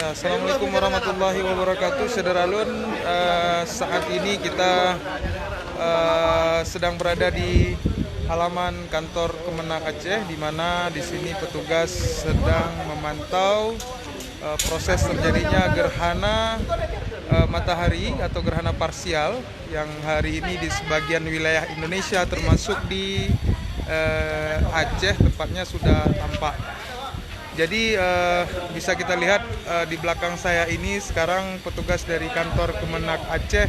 Assalamualaikum warahmatullahi wabarakatuh. Saudara Lun, saat ini kita sedang berada di halaman kantor Kemenak Aceh, di mana di sini petugas sedang memantau proses terjadinya gerhana matahari atau gerhana parsial yang hari ini di sebagian wilayah Indonesia termasuk di Aceh tepatnya sudah tampak. Jadi bisa kita lihat di belakang saya ini sekarang petugas dari kantor Kemenak Aceh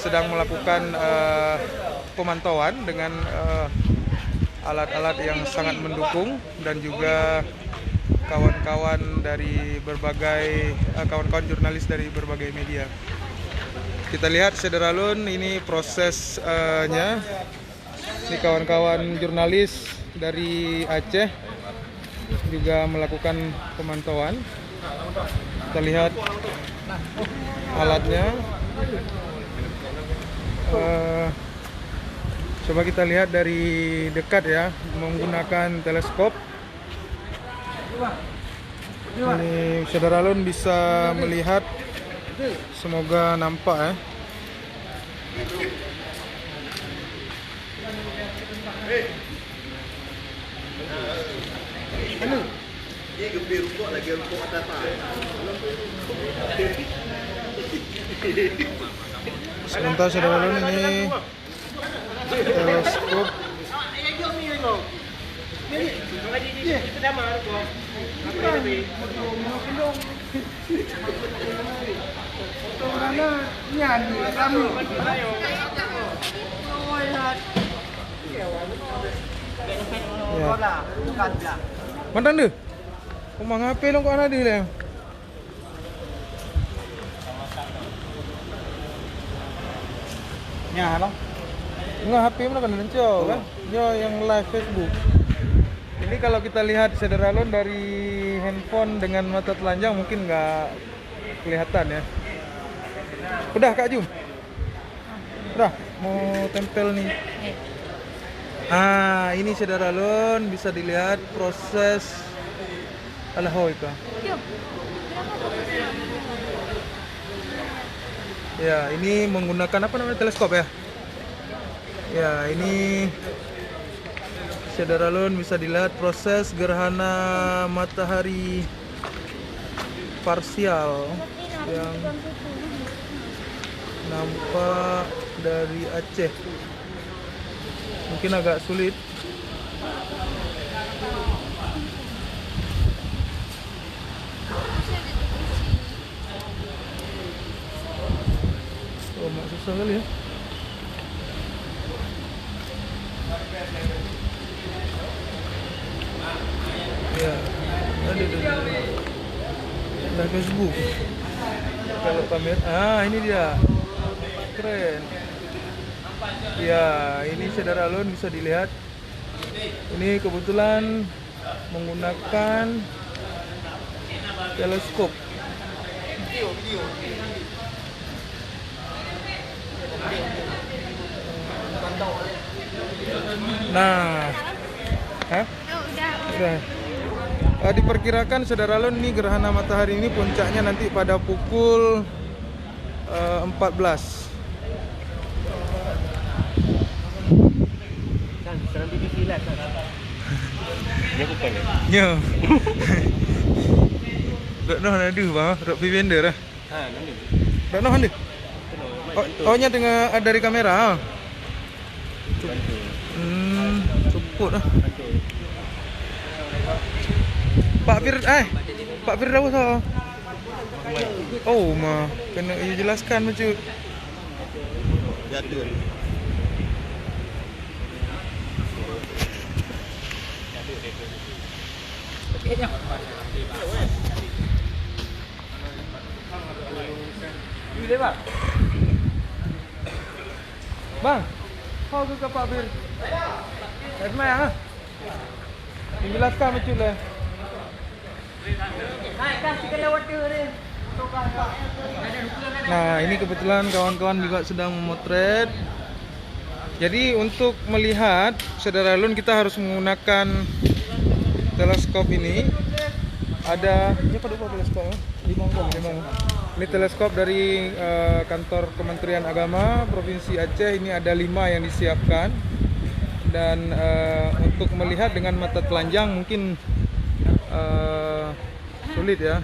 sedang melakukan pemantauan dengan alat-alat yang sangat mendukung dan juga kawan-kawan dari berbagai kawan-kawan jurnalis dari berbagai media. Kita lihat Saudara Lun, ini prosesnya. Ini kawan-kawan jurnalis dari Aceh juga melakukan pemantauan. Kita lihat alatnya. Coba kita lihat dari dekat ya, menggunakan teleskop. Ini Saudara Lun bisa melihat, semoga nampak ya. Sebentar Saudara Lun, ini teleskop. Mantan deh. Kumang HP long kok ana di le. Nya long. Enggak, HP mana kan lencok kan? Yo yang live Facebook. Ini kalau kita lihat Saudara Lun dari handphone dengan mata telanjang mungkin nggak kelihatan ya. Udah Kak Jum? Udah, mau tempel nih. Ini Saudara Lun bisa dilihat proses alahoika. Ya, ini menggunakan apa namanya, teleskop ya? Ya, ini Saudara Lun bisa dilihat proses gerhana matahari parsial yang nampak dari Aceh. Mungkin agak sulit. Oh, mak susah kali ya. Ya, ada Facebook. Kalau kamera, ini dia, keren. Ya, ini Saudara Lun bisa dilihat. Ini kebetulan menggunakan teleskop. Nah, udah. Diperkirakan Saudara Lun, ini gerhana matahari ini puncaknya nanti pada pukul 14. Dia bukan ya? Ya. Dok noh ada bang, dok vivender lah. Nanti. Dok noh ada. Ohnya dengan dari kamera. Bantu. Cukup lah. Pak Firdaus so. Oh, mah kena jelaskan macam. Jatuh. Bang, kau ke Pak Bir? Esmai ah. Jelaskan macam le. Nah, ini kebetulan kawan-kawan juga sedang memotret. Jadi untuk melihat Saudara Lun, kita harus menggunakan teleskop ini ada ini apa dulu teleskop? Ini teleskop dari kantor Kementerian Agama Provinsi Aceh. Ini ada 5 yang disiapkan, dan untuk melihat dengan mata telanjang mungkin sulit ya.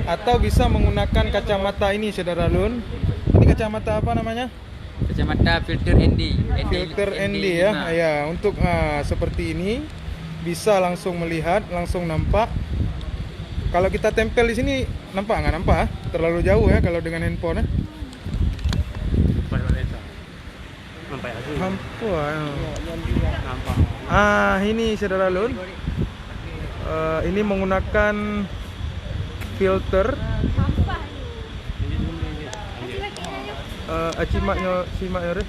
Atau bisa menggunakan kacamata ini, Saudara Lun. Ini kacamata apa namanya? Kacamata filter ND. Filter ND ya. Ya, untuk seperti ini bisa langsung melihat, langsung nampak. Kalau kita tempel di sini nampak nggak? Nampak? Terlalu jauh ya kalau dengan handphone. Mampu ini Saudara Lun. Ini menggunakan filter simaknya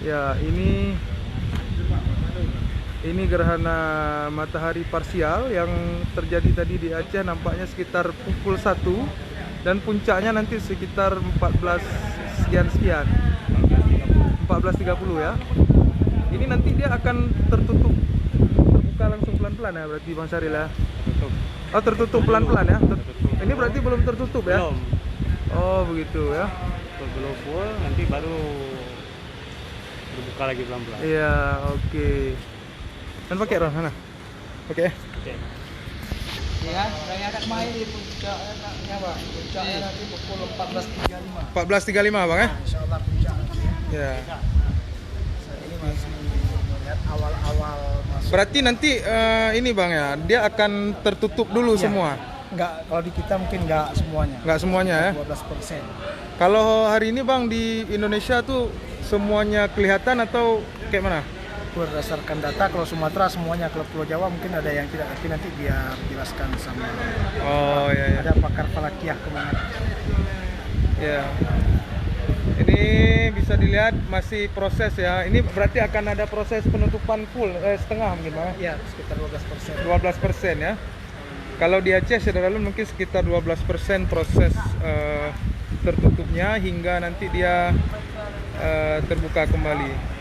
ya. Ini gerhana matahari parsial yang terjadi tadi di Aceh, nampaknya sekitar pukul 1 dan puncaknya nanti sekitar 14 sekian 14.30 ya. Ini nanti dia akan tertutup, terbuka langsung pelan-pelan ya berarti Bang Syaril ya. Oh, tertutup pelan-pelan ya. Ini berarti belum tertutup ya? Belum. Oh, begitu ya. Belum full, nanti baru berbuka lagi pelan-pelan. Iya, oke. Dan pakai Ron sana. Oke. Oke. Ya, saya akan main di puncaknya, Bang. Puncaknya nanti pukul 14.35. 14.35 Bang ya? Insyaallah puncaknya. Ya. Ini masih melihat awal-awal masuk. Berarti nanti ini Bang ya, dia akan tertutup dulu Iya. semua. Enggak, kalau di kita mungkin enggak semuanya. Nggak semuanya ya. 12%. Kalau hari ini Bang di Indonesia tuh semuanya kelihatan atau kayak mana? Berdasarkan data kalau Sumatera semuanya, kalau Pulau Jawa mungkin ada yang tidak, tapi nanti biar jelaskan sama Oh ya. ada pakar falakiyah kemana. Ya. Ini bisa dilihat masih proses ya. Ini berarti akan ada proses penutupan full setengah mungkin Bang. Ya, sekitar 12%. 12% ya. Kalau di Aceh Saudara Lun mungkin sekitar 12% proses tertutupnya hingga nanti dia terbuka kembali.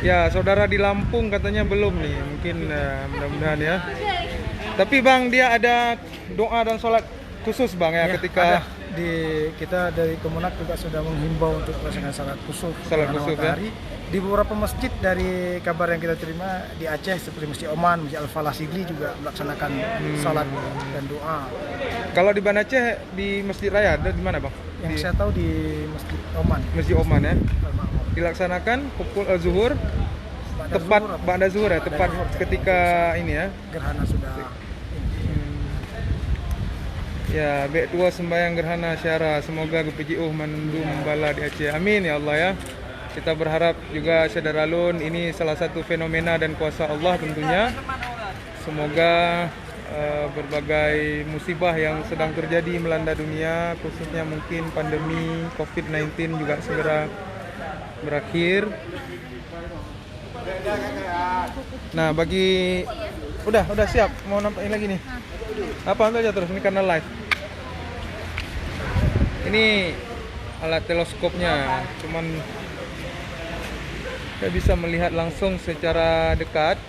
Ya, saudara di Lampung katanya belum nih, mungkin mudah-mudahan ya. Tapi Bang, dia ada doa dan sholat khusus Bang ya, ketika ada. Kita dari Kemenak juga sudah menghimbau untuk melaksanakan salat kusuf ya. Di beberapa masjid dari kabar yang kita terima di Aceh seperti Masjid Oman, Masjid Al-Falah Sigli juga melaksanakan salat dan doa. Kalau di Banda Aceh di Masjid Raya ada di mana Bang? Yang saya tahu di Masjid Oman. Masjid Oman ya. Dilaksanakan pukul zuhur, tepat ba'da zuhur ya, tepat ketika ini ya. Gerhana sudah Ya, baik tua sembahyang gerhana syara, semoga GPJU mendung bala di Aceh. Amin ya Allah ya. Kita berharap juga Saudara Lun, ini salah satu fenomena dan kuasa Allah tentunya. Semoga berbagai musibah yang sedang terjadi melanda dunia, khususnya mungkin pandemi COVID-19 juga segera berakhir. Nah, bagi udah siap mau nampakin lagi nih. Apa ambil aja terus, ini karena live. Ini alat teleskopnya, cuman saya bisa melihat langsung secara dekat.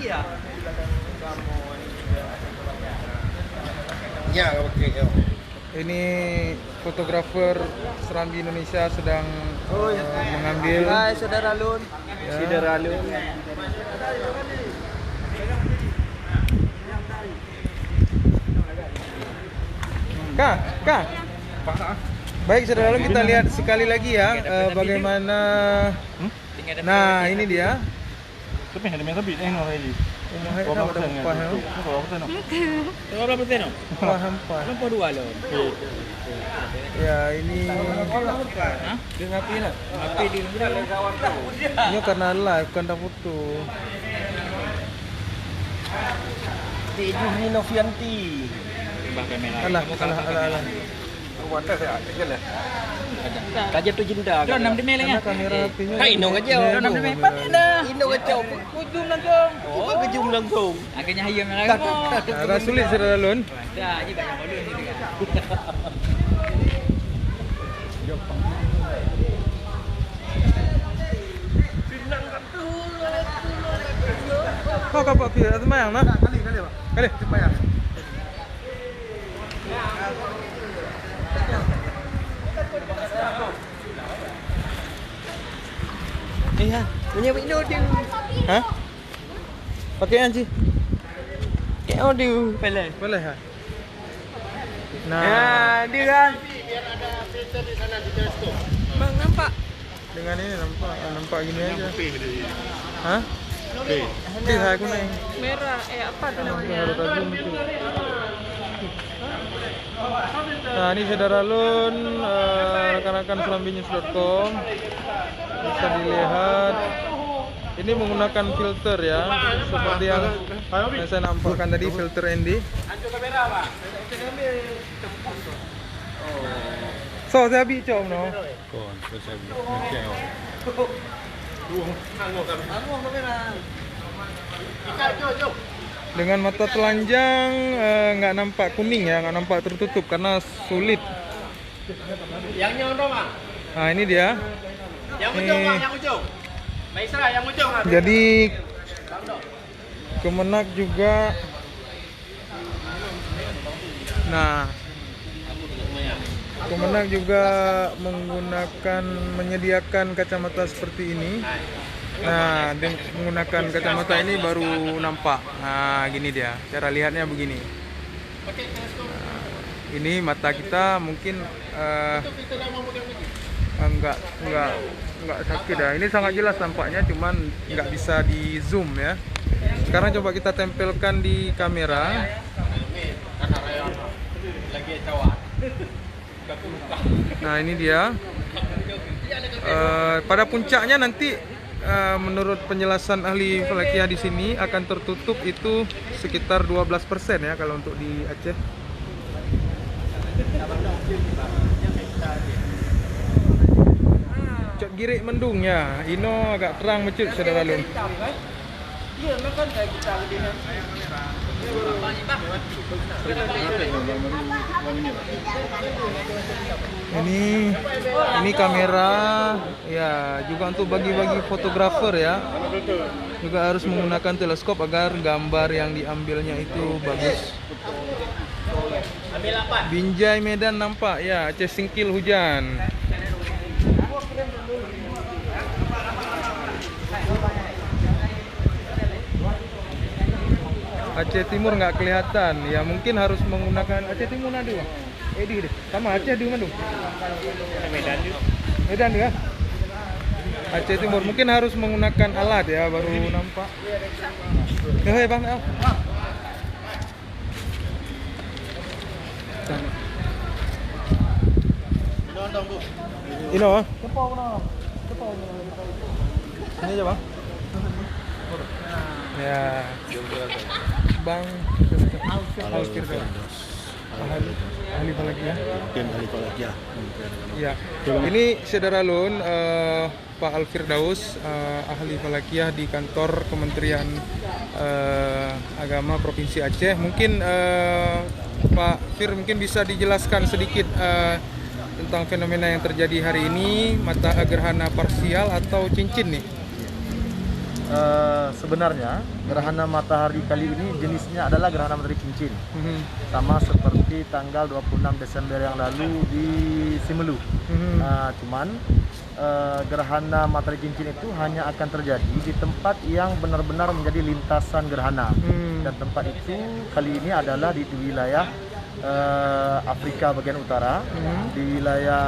Iya. Ya, oke. Ini fotografer Serambi Indonesia sedang mengambil. Hai Saudara Lun. Ya. Saudara Lun. Kak. Baik Saudara Lun, kita lihat sekali lagi ya bagaimana. Nah, ini dia. Tapi ada yang lebih no lagi. Umahnya tahu ada upah ya. Berapa persen? Hampa. Berapa dua lo? Ya, ini Dia ngapain nak? Ngapain di kawan tu? ini karena live, karena foto. Teju Novianti. Alah. Wadah saya tinggal ya. Kaja tu jinda. Don 6 demel Karena nya. kamera apinya. Hai, Indong aja. Don 6 demel pan dah. Indong aja. Kujum langsung. Kita kejum langsung. Agaknya hayam lagi. Agak sulit Saudara Lun. Dah, ini banyak balon ni dekat. kau Pak Fir? Semayang nah? Kali Pak. Kali. Sembayang. Iya, punya video dia. Hah? Pakai anji? Kayak audio pala. Boleh ha? Nah, Ya, dia kan. Bang nampak? dengan ini nampak gini aja. Hah? Oke, saya gunain. Merah, apa tuh namanya? Nah, ini saudara Lun, rekan-rekan selambinews.com bisa dilihat. Ini menggunakan filter ya, seperti yang saya nampakkan tadi, filter ND. So, saya ambil cok no. Dengan mata telanjang nggak nampak kuning ya, nggak nampak tertutup karena sulit. Yang nyondong ah. Nah ini dia. Yang ujung bang, yang ujung. Maisra, yang ujung ah. Jadi Kemenak juga. Nah, Kemenak juga menyediakan kacamata seperti ini. Nah, menggunakan kacamata ini baru nampak. Nah, gini dia. Cara lihatnya begini. Nah, ini mata kita mungkin enggak sakit ya. Ini sangat jelas nampaknya, cuman nggak bisa di zoom ya. Sekarang coba kita tempelkan di kamera. Nah, ini dia. Pada puncaknya nanti menurut penjelasan ahli falakia di sini akan tertutup itu sekitar 12% ya kalau untuk di Aceh. Cok girik mendungnya, ino agak terang mecut saudara Lun. Ini kamera ya, juga untuk bagi-bagi fotografer ya. Juga harus menggunakan teleskop agar gambar yang diambilnya itu bagus. Binjai Medan nampak ya, Aceh singkil hujan. Aceh Timur nggak kelihatan, ya mungkin harus menggunakan Aceh Timur nadu, deh, sama Aceh di mana? Medan ya. Aceh Timur mungkin harus menggunakan alat ya baru nampak. Hei bang, Ino, ini aja bang. Ya, Bang Alfir ahli falakia. Ya, ini saudara Lun, Pak Alfirdaus, ahli falakia di kantor Kementerian Agama Provinsi Aceh. Mungkin Pak Fir mungkin bisa dijelaskan sedikit tentang fenomena yang terjadi hari ini, mata gerhana parsial atau cincin nih. Sebenarnya gerhana matahari kali ini jenisnya adalah gerhana matahari cincin, sama seperti tanggal 26 Desember yang lalu di Simelu. Cuman gerhana matahari cincin itu hanya akan terjadi di tempat yang benar-benar menjadi lintasan gerhana, dan tempat itu kali ini adalah di wilayah Afrika bagian utara, di wilayah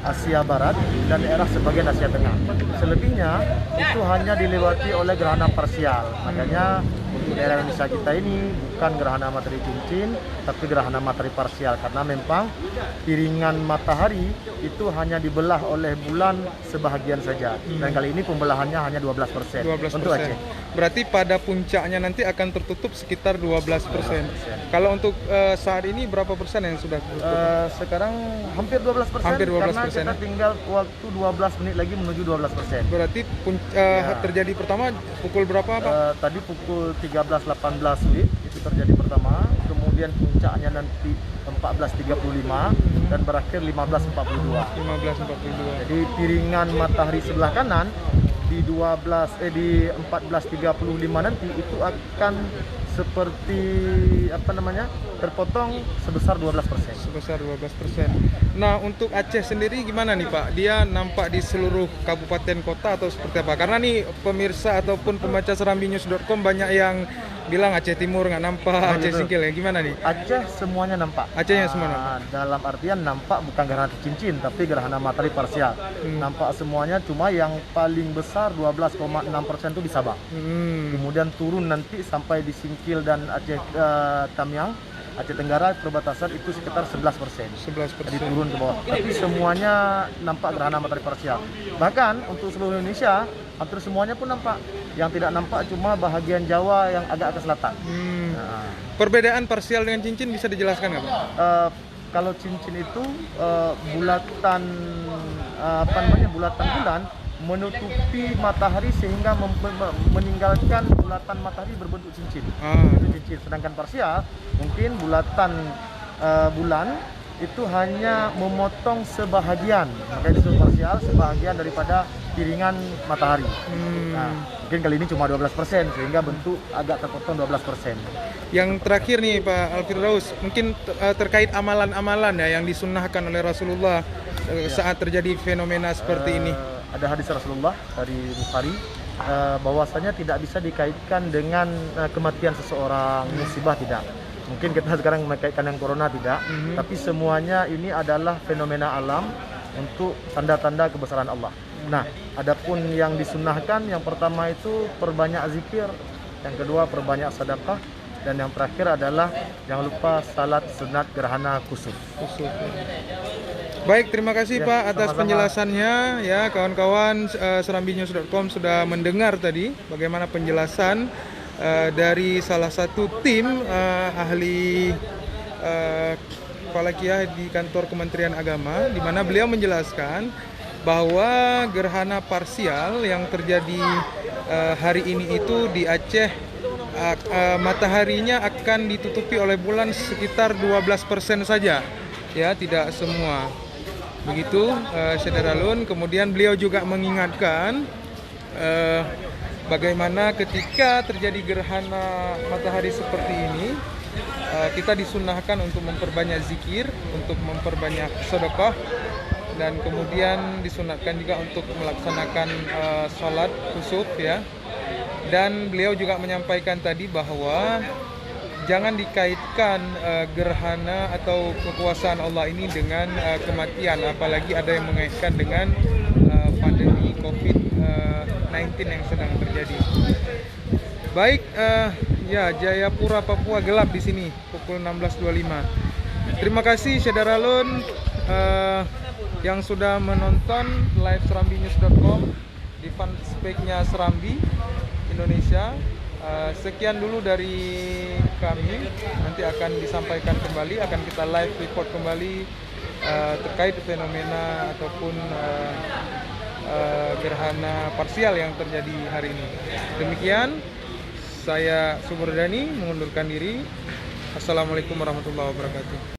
Asia Barat dan daerah sebagian Asia Tengah. Selebihnya itu hanya dilewati oleh gerhana parsial. Makanya untuk daerah Indonesia kita ini bukan gerhana matahari cincin, tapi gerhana matahari parsial, karena memang piringan matahari itu hanya dibelah oleh bulan sebahagian saja. Dan kali ini pembelahannya hanya 12%, 12%. untuk Aceh. Berarti pada puncaknya nanti akan tertutup sekitar 12%. Kalau untuk saat ini berapa persen yang sudah tertutup? Sekarang hampir 12%, Hampir 12%, karena kita tinggal waktu 12 menit lagi menuju 12%. Berarti terjadi pertama pukul berapa Pak? Tadi pukul 13.18 WIB itu terjadi pertama, kemudian puncaknya nanti 14.35 dan berakhir 15.42. 15.42. Jadi piringan matahari sebelah kanan di 14.35 nanti itu akan seperti terpotong sebesar 12%. Sebesar 12%. Nah, untuk Aceh sendiri gimana nih Pak? Dia nampak di seluruh kabupaten kota atau seperti apa? Karena nih pemirsa ataupun pembaca serambinews.com banyak yang bilang Aceh Timur nggak nampak, Aceh Singkil ya. Gimana nih? Aceh semuanya nampak. Acehnya semua nampak. Dalam artian nampak bukan gerhana cincin, tapi gerhana matahari parsial. Nampak semuanya, cuma yang paling besar 12,6% itu di Sabah. Kemudian turun nanti sampai di Singkil dan Aceh Tamiang, Aceh Tenggara perbatasan itu sekitar 11%. 11%. Jadi turun ke bawah. Tapi semuanya nampak gerhana matahari parsial. Bahkan untuk seluruh Indonesia hampir semuanya pun nampak. Yang tidak nampak cuma bahagian Jawa yang agak ke selatan. Nah, Perbedaan parsial dengan cincin bisa dijelaskan nggak Pak? kalau cincin itu bulatan bulatan bulan menutupi matahari sehingga meninggalkan bulatan matahari berbentuk cincin. Itu cincin. Sedangkan parsial mungkin bulatan bulan itu hanya memotong sebahagian, makanya disebut parsial, sebahagian daripada piringan matahari. Nah, mungkin kali ini cuma 12%, sehingga bentuk agak terpotong 12%. Yang terakhir nih Pak Al-Firdaus, mungkin terkait amalan-amalan ya yang disunnahkan oleh Rasulullah saat terjadi fenomena seperti ini. Ada hadis Rasulullah dari Bukhari, bahwasanya tidak bisa dikaitkan dengan kematian seseorang, musibah tidak. Mungkin kita sekarang mengkaitkan dengan corona tidak, tapi semuanya ini adalah fenomena alam untuk tanda-tanda kebesaran Allah. Nah, adapun yang disunnahkan, yang pertama itu perbanyak zikir, yang kedua perbanyak sedekah, dan yang terakhir adalah jangan lupa salat sunat gerhana kusuf. Baik, terima kasih Ya, Pak atas sama-sama. penjelasannya ya. Kawan-kawan serambinews.com sudah mendengar tadi bagaimana penjelasan dari salah satu tim ahli falakiyah di kantor Kementerian Agama, di mana beliau menjelaskan bahwa gerhana parsial yang terjadi hari ini itu di Aceh, mataharinya akan ditutupi oleh bulan sekitar 12% saja ya, tidak semua. Begitu Syederalun. Kemudian beliau juga mengingatkan bagaimana ketika terjadi gerhana matahari seperti ini, kita disunnahkan untuk memperbanyak zikir, untuk memperbanyak sedekah, dan kemudian disunahkan juga untuk melaksanakan sholat kusuf ya. Dan beliau juga menyampaikan tadi bahwa jangan dikaitkan gerhana atau kekuasaan Allah ini dengan kematian, apalagi ada yang mengaitkan dengan pandemi COVID-19 yang sedang terjadi. Baik, ya Jayapura Papua gelap di sini pukul 16.25. Terima kasih Syederalun yang sudah menonton live serambinews.com di fanpage-nya Serambi Indonesia. Sekian dulu dari kami, nanti akan disampaikan kembali, akan kita live report kembali terkait fenomena ataupun gerhana parsial yang terjadi hari ini. Demikian, saya Suburdani mengundurkan diri. Assalamualaikum warahmatullahi wabarakatuh.